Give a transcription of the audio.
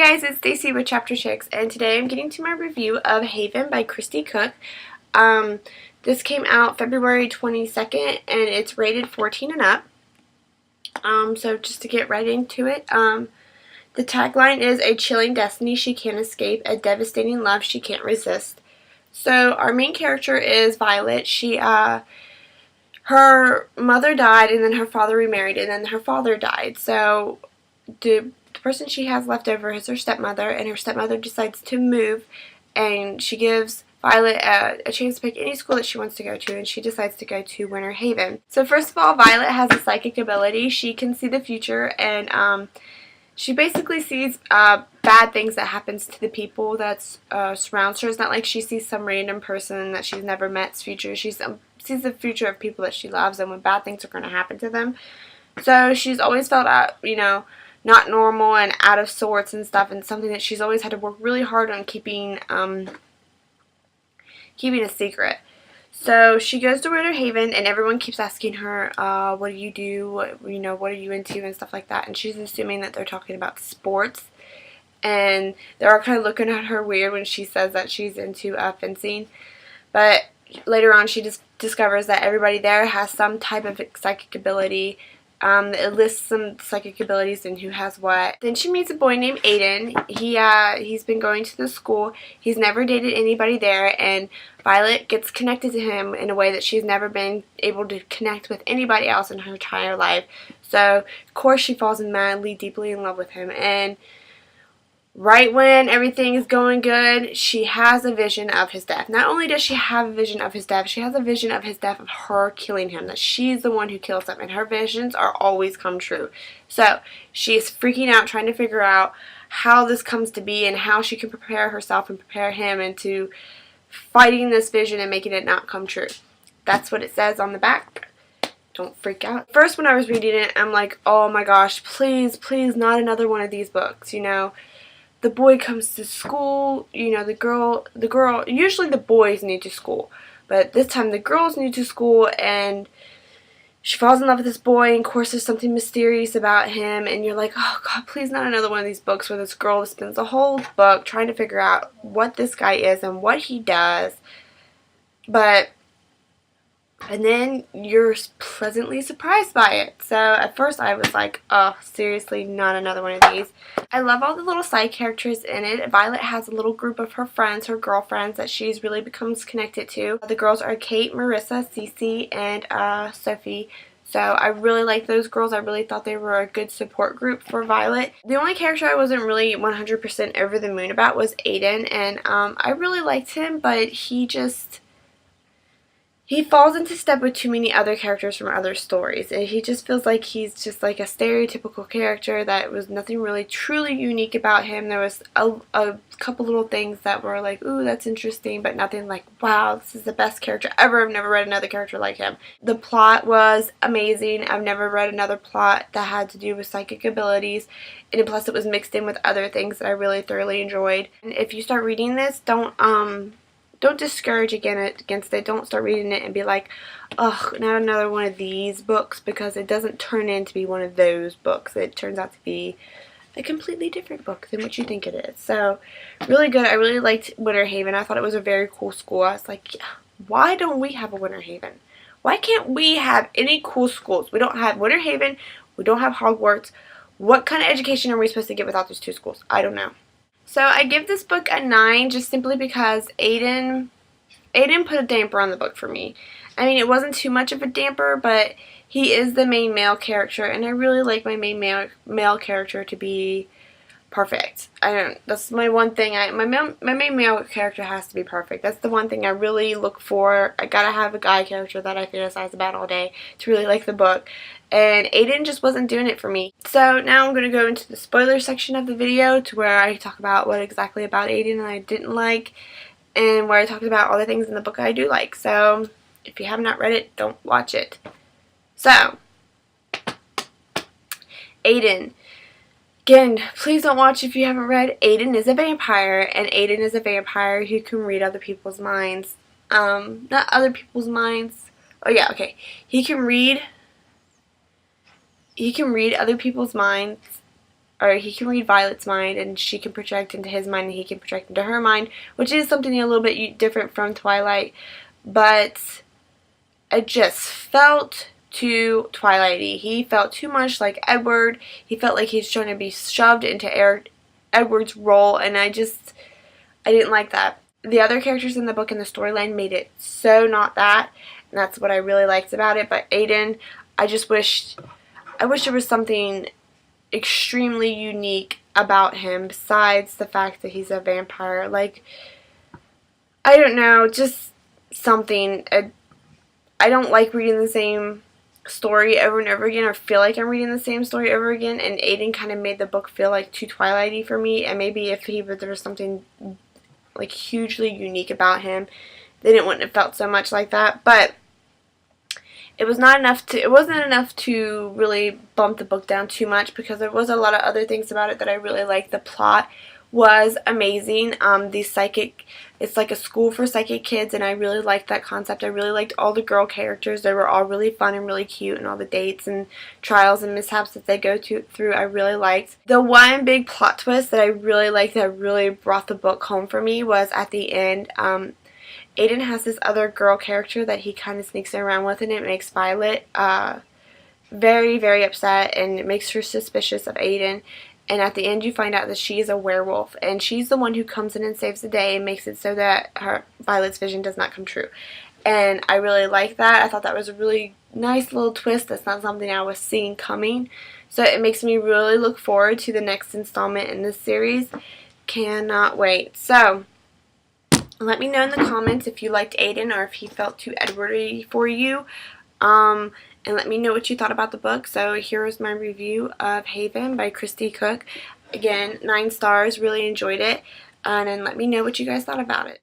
guys, it's Stacy with Chapter 6, and today I'm getting to my review of Haven by Kristi Cook. This came out February 22nd, and it's rated 14 and up. So just to get right into it, the tagline is, "A chilling destiny she can't escape, a devastating love she can't resist." So our main character is Violet. Her mother died, and then her father remarried, and then her father died. So the person she has left over is her stepmother, and her stepmother decides to move, and she gives Violet a chance to pick any school that she wants to go to, and she decides to go to Winter Haven. So first of all, Violet has a psychic ability. She can see the future, and she basically sees bad things that happens to the people that surrounds her. It's not like she sees some random person that she's never met's future. She sees the future of people that she loves and when bad things are going to happen to them. So she's always felt not normal and out of sorts and stuff, and something that she's always had to work really hard on keeping a secret. So she goes to Winter Haven, and everyone keeps asking her, what do you do, what are you into, and stuff like that, and she's assuming that they're talking about sports, and they're all kind of looking at her weird when she says that she's into fencing, but later on she just discovers that everybody there has some type of psychic ability. It lists some psychic abilities and who has what. Then she meets a boy named Aiden. He's been going to the school. He's never dated anybody there, and Violet gets connected to him in a way that she's never been able to connect with anybody else in her entire life. So, of course, she falls madly, deeply in love with him. And right when everything is going good, she has a vision of his death. Not only does she have a vision of his death, she has a vision of his death of her killing him, that she's the one who kills him, and her visions are always come true. So she's freaking out, trying to figure out how this comes to be and how she can prepare herself and prepare him into fighting this vision and making it not come true. That's what it says on the back. Don't freak out. First, when I was reading it, I'm like, oh my gosh, please, please, not another one of these books, The boy comes to school, the girl, usually the boys need to school, but this time the girls need to school, and she falls in love with this boy, and of course there's something mysterious about him, and you're like, oh God, please not another one of these books where this girl spends the whole book trying to figure out what this guy is and what he does, and then you're pleasantly surprised by it. So at first I was like, oh, seriously, not another one of these. I love all the little side characters in it. Violet has a little group of her friends, her girlfriends, that she's really becomes connected to. The girls are Kate, Marissa, Cece, and Sophie. So I really like those girls. I really thought they were a good support group for Violet. The only character I wasn't really 100% over the moon about was Aiden, and I really liked him, but he falls into step with too many other characters from other stories, and he just feels like he's just like a stereotypical character that was nothing really truly unique about him. There was a couple little things that were like, ooh, that's interesting, but nothing like, wow, this is the best character ever. I've never read another character like him. The plot was amazing. I've never read another plot that had to do with psychic abilities, and plus it was mixed in with other things that I really thoroughly enjoyed. And if you start reading this, don't discourage against it. Don't start reading it and be like, ugh, not another one of these books, because it doesn't turn in to be one of those books. It turns out to be a completely different book than what you think it is. So, really good. I really liked Winter Haven. I thought it was a very cool school. I was like, yeah, why don't we have a Winter Haven? Why can't we have any cool schools? We don't have Winter Haven. We don't have Hogwarts. What kind of education are we supposed to get without those two schools? I don't know. So I give this book a 9 just simply because Aiden put a damper on the book for me. I mean, it wasn't too much of a damper, but he is the main male character, and I really like my main male character to be perfect. That's my one thing. My main male character has to be perfect. That's the one thing I really look for. I gotta have a guy character that I fantasize about all day to really like the book. And Aiden just wasn't doing it for me. So now I'm going to go into the spoiler section of the video, to where I talk about what exactly about Aiden I didn't like, and where I talked about all the things in the book I do like. So if you have not read it, don't watch it. So, Aiden. Again, please don't watch if you haven't read. Aiden is a vampire, and Aiden is a vampire who can read other people's minds. Not other people's minds. Oh yeah, okay. He can read other people's minds, or he can read Violet's mind, and she can project into his mind, and he can project into her mind, which is something a little bit different from Twilight, but it just felt too Twilighty. He felt too much like Edward. He felt like he's trying to be shoved into Edward's role, and I didn't like that. The other characters in the book and the storyline made it so not that, and that's what I really liked about it. But Aiden, I wish there was something extremely unique about him besides the fact that he's a vampire. Like, I don't know, just something. I don't like reading the same story over and over again, or feel like I'm reading the same story over again, and Aiden kind of made the book feel like too Twilighty for me. And maybe if there was something like hugely unique about him, then it wouldn't have felt so much like that. But it wasn't enough to really bump the book down too much, because there was a lot of other things about it that I really liked. The plot was amazing. It's like a school for psychic kids, and I really liked that concept. I really liked all the girl characters. They were all really fun and really cute, and all the dates and trials and mishaps that they go through I really liked. The one big plot twist that I really liked, that really brought the book home for me, was at the end. Aiden has this other girl character that he kind of sneaks around with, and it makes Violet very, very upset, and it makes her suspicious of Aiden. And at the end you find out that she is a werewolf, and she's the one who comes in and saves the day and makes it so that Violet's vision does not come true. And I really like that. I thought that was a really nice little twist. That's not something I was seeing coming. So it makes me really look forward to the next installment in this series. Cannot wait. So let me know in the comments if you liked Aiden or if he felt too Edwardy for you. And let me know what you thought about the book. So here is my review of Haven by Kristi Cook. Again, 9 stars. Really enjoyed it. And then let me know what you guys thought about it.